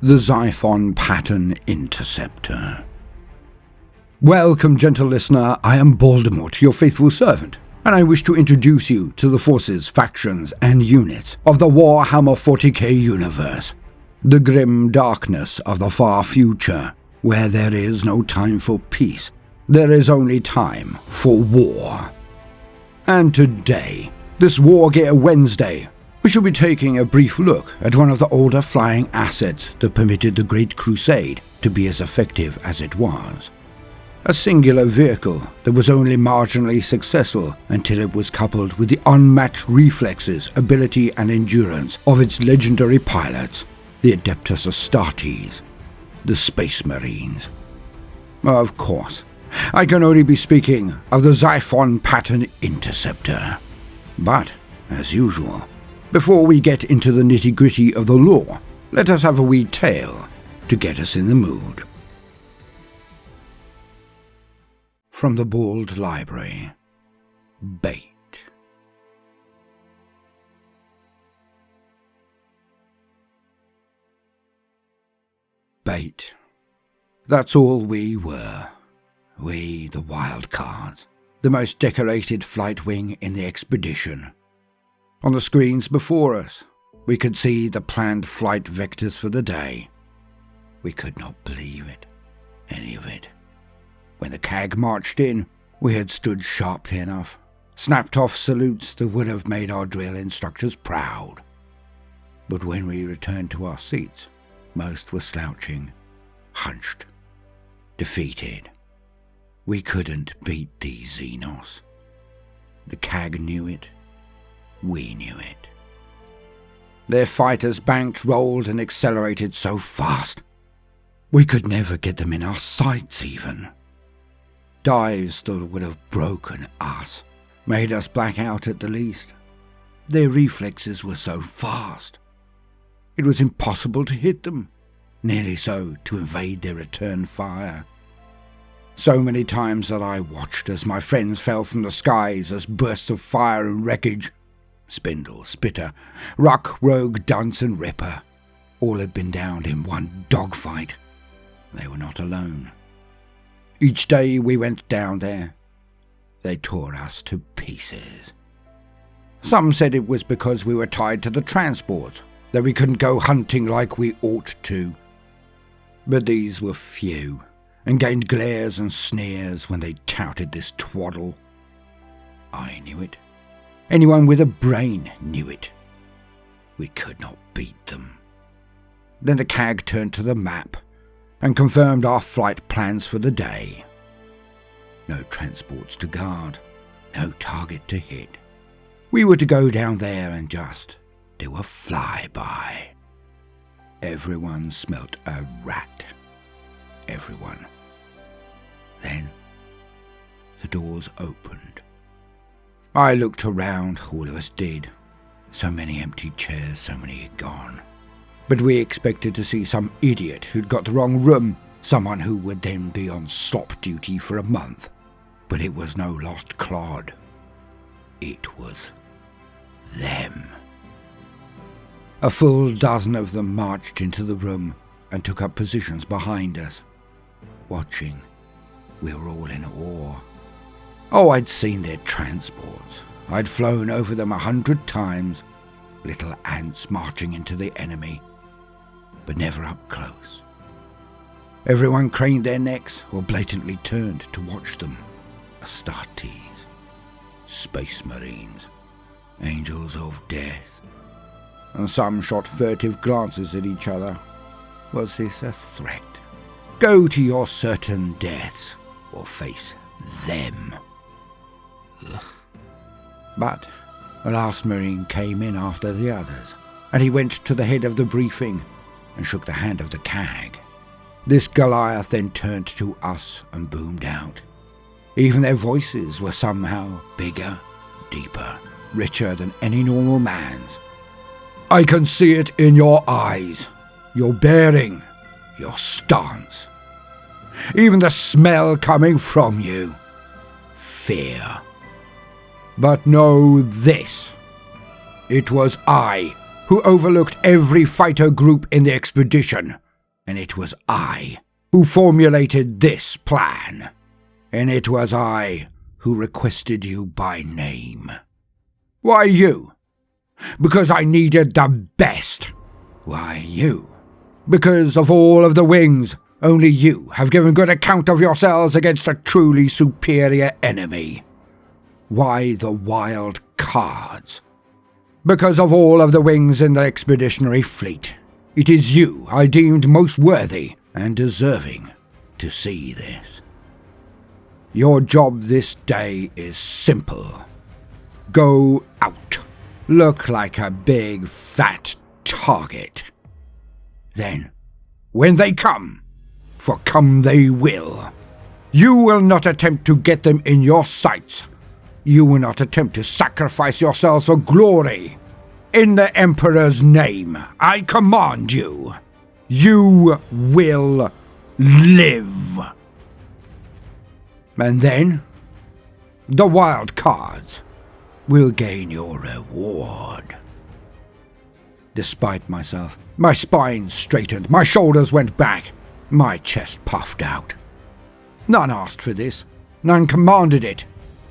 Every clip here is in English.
the Xiphon Interceptor. Welcome, gentle listener, I am Baldermort, your faithful servant, and I wish to introduce you to the forces, factions, and units of the Warhammer 40k universe, the grim darkness of the far future, where there is no time for peace, there is only time for war. And today, this War Gear Wednesday, we shall be taking a brief look at one of the older flying assets that permitted the Great Crusade to be as effective as it was. A singular vehicle that was only marginally successful until it was coupled with the unmatched reflexes, ability and endurance of its legendary pilots, the adeptus astartes, the Space Marines. Of course, I can only be speaking of the Xiphon Interceptor. But, as usual, before we get into the nitty-gritty of the lore, let us have a wee tale to get us in the mood. From the Bald Library, Bait. Bait. That's all we were. We, the wild cards, the most decorated flight wing in the expedition. On the screens before us, we could see the planned flight vectors for the day. We could not believe it, any of it. When the CAG marched in, we had stood sharply enough, snapped off salutes that would have made our drill instructors proud. But when we returned to our seats, most were slouching, hunched, defeated. We couldn't beat these Xenos. The CAG knew it. We knew it. Their fighters banked, rolled, and accelerated so fast, we could never get them in our sights even. Dives that would have broken us, made us black out at the least. Their reflexes were so fast. It was impossible to hit them, nearly so to evade their return fire. So many times that I watched as my friends fell from the skies as bursts of fire and wreckage. Spindle, Spitter, Ruck, Rogue, Dunce and Ripper all had been downed in one dogfight. They were not alone. Each day we went down there, they tore us to pieces. Some said it was because we were tied to the transport, that we couldn't go hunting like we ought to. But these were few, and gained glares and sneers when they touted this twaddle. I knew it. Anyone with a brain knew it. We could not beat them. Then the CAG turned to the map and confirmed our flight plans for the day. No transports to guard, no target to hit. We were to go down there and just do a flyby. Everyone smelt a rat. Everyone. Then the doors opened. I looked around, all of us did. So many empty chairs, so many gone. But we expected to see some idiot who'd got the wrong room, someone who would then be on slop duty for a month. But it was no lost clod. It was them. A full dozen of them marched into the room and took up positions behind us. Watching, we were all in awe. Oh, I'd seen their transports. I'd flown over them 100 times, little ants marching into the enemy, but never up close. Everyone craned their necks or blatantly turned to watch them. Astartes, Space Marines, Angels of Death, and some shot furtive glances at each other. Was this a threat? Go to your certain deaths, or face them. Ugh. But the last Marine came in after the others, and he went to the head of the briefing and shook the hand of the CAG. This Goliath then turned to us and boomed out. Even their voices were somehow bigger, deeper, richer than any normal man's. I can see it in your eyes, your bearing, your stance. Even the smell coming from you. Fear. But know this. It was I who overlooked every fighter group in the expedition, and it was I who formulated this plan, and it was I who requested you by name. Why you? Because I needed the best. Why you? Because of all of the wings, only you have given good account of yourselves against a truly superior enemy. Why the wild cards? Because of all of the wings in the expeditionary fleet, it is you I deemed most worthy and deserving to see this. Your job this day is simple. Go out. Look like a big fat target. Then, when they come, for come they will, you will not attempt to get them in your sights. You will not attempt to sacrifice yourselves for glory. In the Emperor's name, I command you. You will live. And then, the wild cards will gain your reward. Despite myself, my spine straightened, my shoulders went back, my chest puffed out. None asked for this, none commanded it.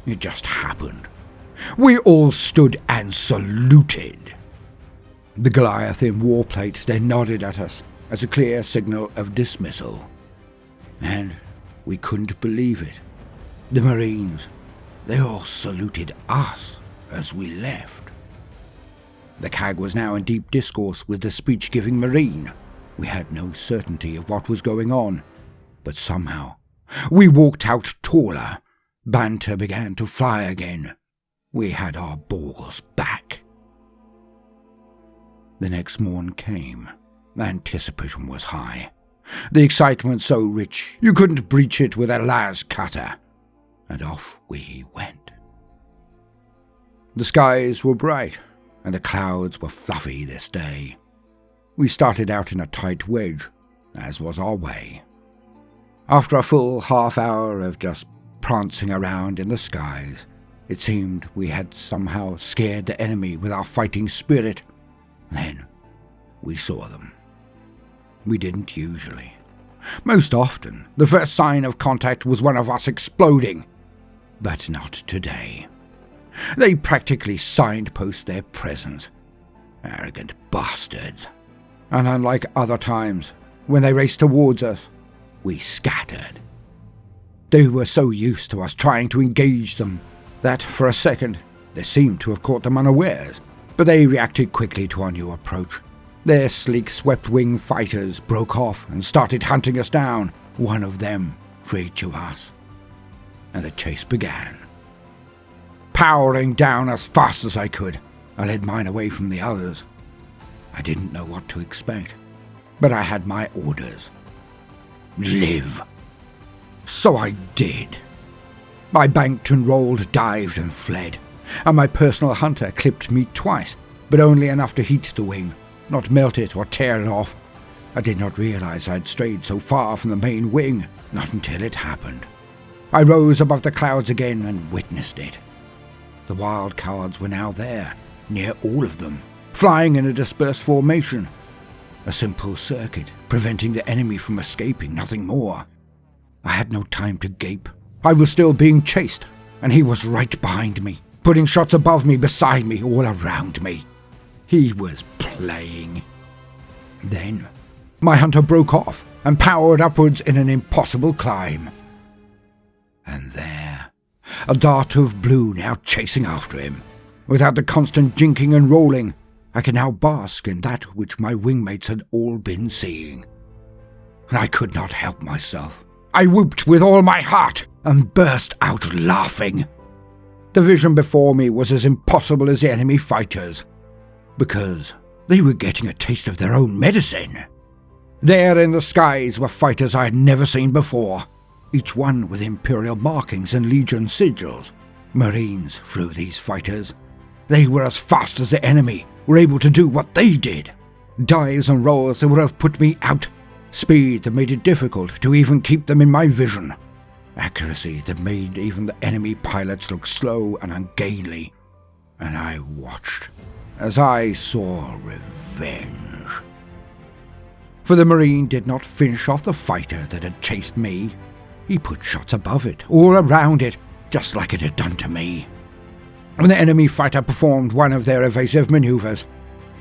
It just happened. We all stood and saluted. The Goliath in warplate then nodded at us as a clear signal of dismissal. And we couldn't believe it. The Marines, they all saluted us as we left. The CAG was now in deep discourse with the speech-giving Marine. We had no certainty of what was going on, but somehow we walked out taller. Banter began to fly again. We had our balls back. The next morn came. Anticipation was high. The excitement so rich you couldn't breach it with a las cutter. And off we went. The skies were bright, and the clouds were fluffy this day. We started out in a tight wedge, as was our way. After a full half hour of just prancing around in the skies, it seemed we had somehow scared the enemy with our fighting spirit. Then we saw them. We didn't usually. Most often, the first sign of contact was one of us exploding. But not today. They practically signpost their presence. Arrogant bastards. And unlike other times, when they raced towards us, we scattered. They were so used to us trying to engage them that, for a second, they seemed to have caught them unawares, but they reacted quickly to our new approach. Their sleek swept-wing fighters broke off and started hunting us down, one of them for each of us. And the chase began. Powering down as fast as I could, I led mine away from the others. I didn't know what to expect, but I had my orders. Live. So I did. I banked and rolled, dived and fled, and my personal hunter clipped me twice, but only enough to heat the wing, not melt it or tear it off. I did not realize I had strayed so far from the main wing, not until it happened. I rose above the clouds again and witnessed it. The wild cards were now there, near all of them, flying in a dispersed formation. A simple circuit, preventing the enemy from escaping, nothing more. I had no time to gape. I was still being chased, and he was right behind me, putting shots above me, beside me, all around me. He was playing. Then, my hunter broke off and powered upwards in an impossible climb. And there, a dart of blue now chasing after him. Without the constant jinking and rolling, I could now bask in that which my wingmates had all been seeing. And I could not help myself. I whooped with all my heart and burst out laughing. The vision before me was as impossible as the enemy fighters, because they were getting a taste of their own medicine. There in the skies were fighters I had never seen before, each one with imperial markings and legion sigils. Marines flew these fighters. They were as fast as the enemy, were able to do what they did. Dives and rolls that would have put me out. Speed that made it difficult to even keep them in my vision. Accuracy that made even the enemy pilots look slow and ungainly. And I watched as I saw revenge. For the Marine did not finish off the fighter that had chased me. He put shots above it, all around it, just like it had done to me. When the enemy fighter performed one of their evasive maneuvers,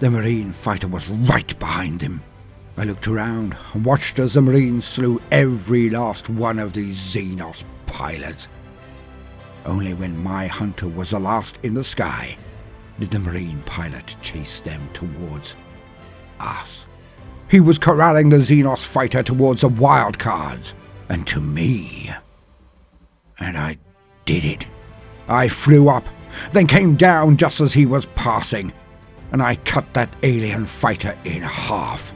the Marine fighter was right behind him. I looked around and watched as the Marines slew every last one of these Xenos pilots. Only when my hunter was the last in the sky did the Marine pilot chase them towards us. He was corralling the Xenos fighter towards the wildcards, and to me. And I did it. I flew up, then came down just as he was passing, and I cut that alien fighter in half.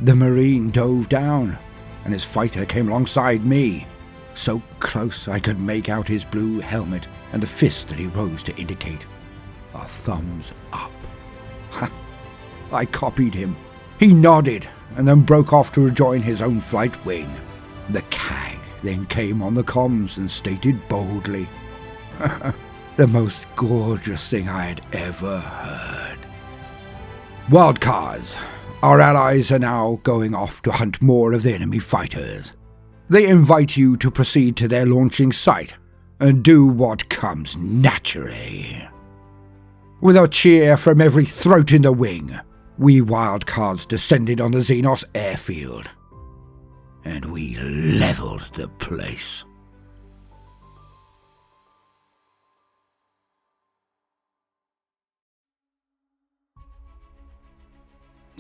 The Marine dove down, and his fighter came alongside me, so close I could make out his blue helmet and the fist that he rose to indicate a thumbs up. Ha! I copied him. He nodded and then broke off to rejoin his own flight wing. The CAG then came on the comms and stated boldly, the most gorgeous thing I had ever heard. Wildcards. Our allies are now going off to hunt more of the enemy fighters. They invite you to proceed to their launching site and do what comes naturally. With a cheer from every throat in the wing, we wildcards descended on the Xenos airfield, and we leveled the place.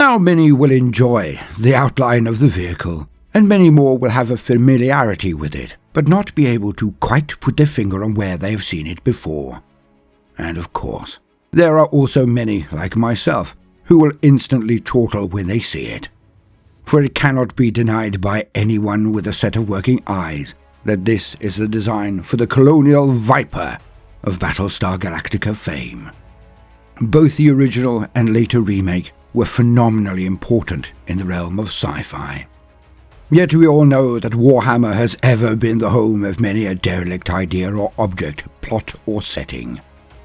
Now many will enjoy the outline of the vehicle, and many more will have a familiarity with it, but not be able to quite put their finger on where they have seen it before. And of course, there are also many, like myself, who will instantly chortle when they see it. For it cannot be denied by anyone with a set of working eyes that this is the design for the Colonial Viper of Battlestar Galactica fame. Both the original and later remake were phenomenally important in the realm of sci-fi. Yet we all know that Warhammer has ever been the home of many a derelict idea or object, plot or setting.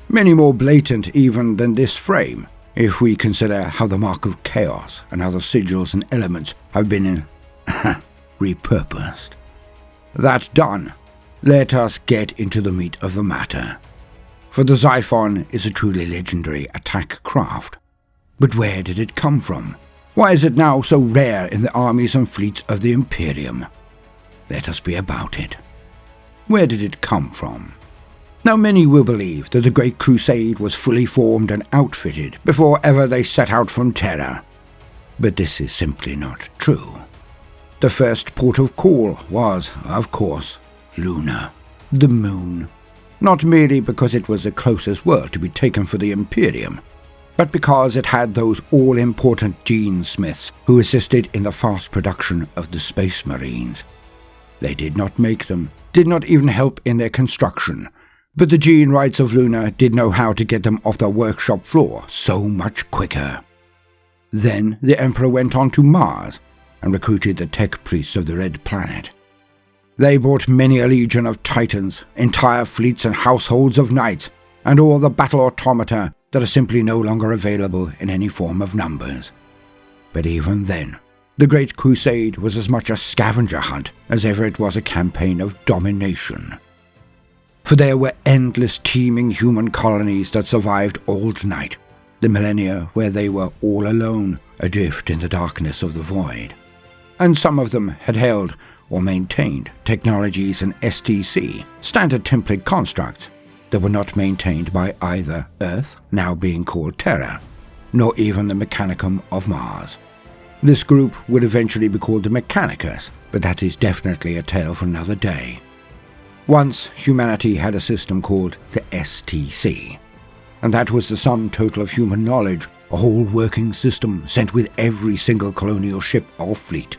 Many more blatant even than this frame, if we consider how the Mark of Chaos and other sigils and elements have been repurposed. That done, let us get into the meat of the matter. For the Xiphon is a truly legendary attack craft. But where did it come from? Why is it now so rare in the armies and fleets of the Imperium? Let us be about it. Where did it come from? Now many will believe that the Great Crusade was fully formed and outfitted before ever they set out from Terra. But this is simply not true. The first port of call was, of course, Luna, the moon. Not merely because it was the closest world to be taken for the Imperium, but because it had those all-important gene smiths who assisted in the fast production of the Space Marines. They did not make them, did not even help in their construction, but the gene wrights of Luna did know how to get them off the workshop floor so much quicker. Then the Emperor went on to Mars and recruited the tech priests of the Red Planet. They brought many a legion of Titans, entire fleets and households of knights, and all the battle automata that are simply no longer available in any form of numbers. But even then, the Great Crusade was as much a scavenger hunt as ever it was a campaign of domination. For there were endless teeming human colonies that survived Old Night, the millennia where they were all alone, adrift in the darkness of the void. And some of them had held or maintained technologies and STC, standard template constructs, that were not maintained by either Earth, now being called Terra, nor even the Mechanicum of Mars. This group would eventually be called the Mechanicus, but that is definitely a tale for another day. Once, humanity had a system called the STC, and that was the sum total of human knowledge, a whole working system sent with every single colonial ship or fleet.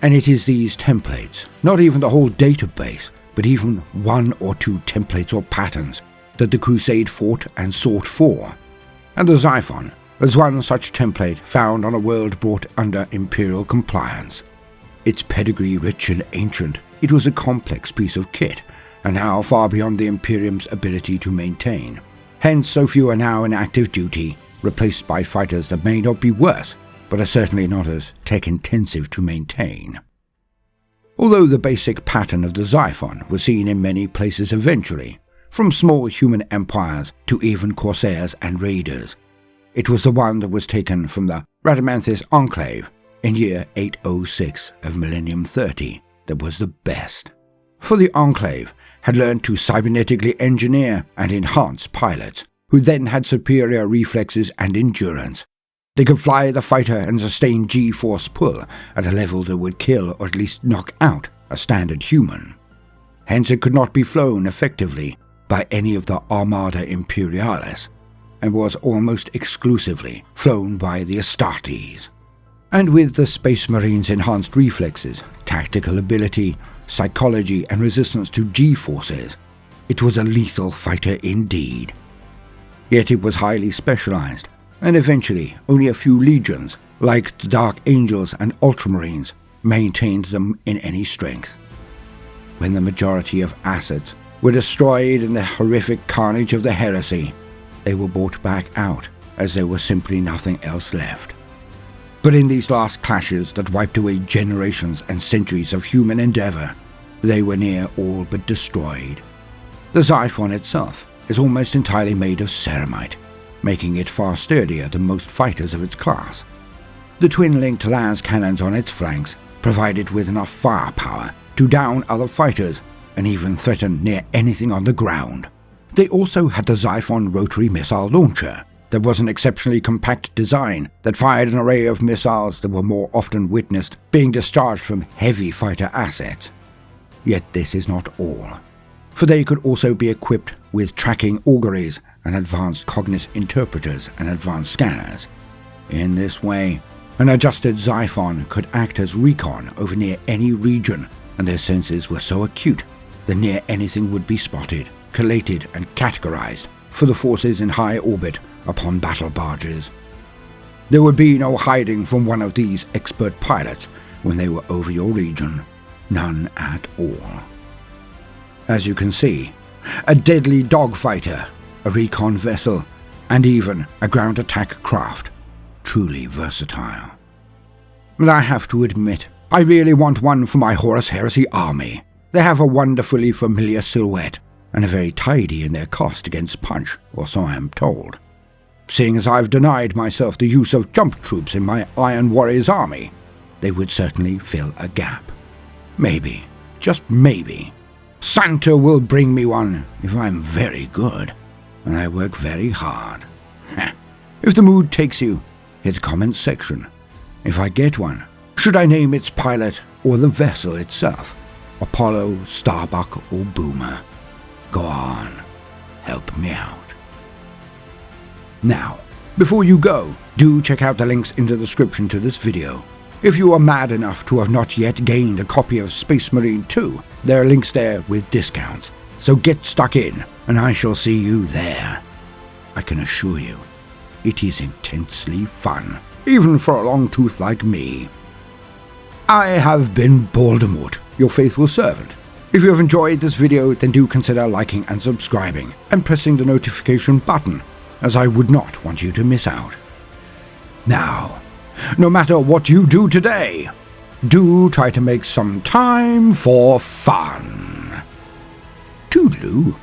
And it is these templates, not even the whole database, but even one or two templates or patterns that the Crusade fought and sought for. And the Xiphon was one such template found on a world brought under Imperial compliance. Its pedigree rich and ancient, it was a complex piece of kit, and now far beyond the Imperium's ability to maintain. Hence so few are now in active duty, replaced by fighters that may not be worse, but are certainly not as tech-intensive to maintain. Although the basic pattern of the Xiphon was seen in many places eventually, from small human empires to even corsairs and raiders, it was the one that was taken from the Rhadamanthus Enclave in year 806 of Millennium 30 that was the best. For the Enclave had learned to cybernetically engineer and enhance pilots, who then had superior reflexes and endurance. They could fly the fighter and sustain G-force pull at a level that would kill or at least knock out a standard human. Hence it could not be flown effectively by any of the Armada Imperialis, and was almost exclusively flown by the astartes. And with the Space Marines' enhanced reflexes, tactical ability, psychology and resistance to G-forces, it was a lethal fighter indeed. Yet it was highly specialized, and eventually only a few legions, like the Dark Angels and Ultramarines, maintained them in any strength. When the majority of assets were destroyed in the horrific carnage of the heresy, they were brought back out as there was simply nothing else left. But in these last clashes that wiped away generations and centuries of human endeavor, they were near all but destroyed. The Xiphon itself is almost entirely made of ceramite, making it far sturdier than most fighters of its class. The twin-linked las cannons on its flanks provide it with enough firepower to down other fighters and even threaten near anything on the ground. They also had the Xiphon rotary missile launcher. That was an exceptionally compact design that fired an array of missiles that were more often witnessed being discharged from heavy fighter assets. Yet this is not all, for they could also be equipped with tracking auguries and advanced Cognis interpreters and advanced scanners. In this way, an adjusted Xiphon could act as recon over near any region, and their senses were so acute that near anything would be spotted, collated and categorized for the forces in high orbit upon battle barges. There would be no hiding from one of these expert pilots when they were over your region. None at all. As you can see, a deadly dogfighter, a recon vessel, and even a ground attack craft. Truly versatile. But I have to admit, I really want one for my Horus Heresy army. They have a wonderfully familiar silhouette, and are very tidy in their cost against punch, or so I am told. Seeing as I've denied myself the use of jump troops in my Iron Warriors army, they would certainly fill a gap. Maybe, just maybe, Santa will bring me one if I'm very good, and I work very hard. If the mood takes you, hit the comments section. If I get one, should I name its pilot or the vessel itself? Apollo, Starbuck, or Boomer? Go on, help me out. Now, before you go, do check out the links in the description to this video. If you are mad enough to have not yet gained a copy of Space Marine 2, there are links there with discounts. So get stuck in, and I shall see you there. I can assure you, it is intensely fun, even for a long tooth like me. I have been Baldermort, your faithful servant. If you have enjoyed this video, then do consider liking and subscribing, and pressing the notification button, as I would not want you to miss out. Now, no matter what you do today, do try to make some time for fun. Toodaloo.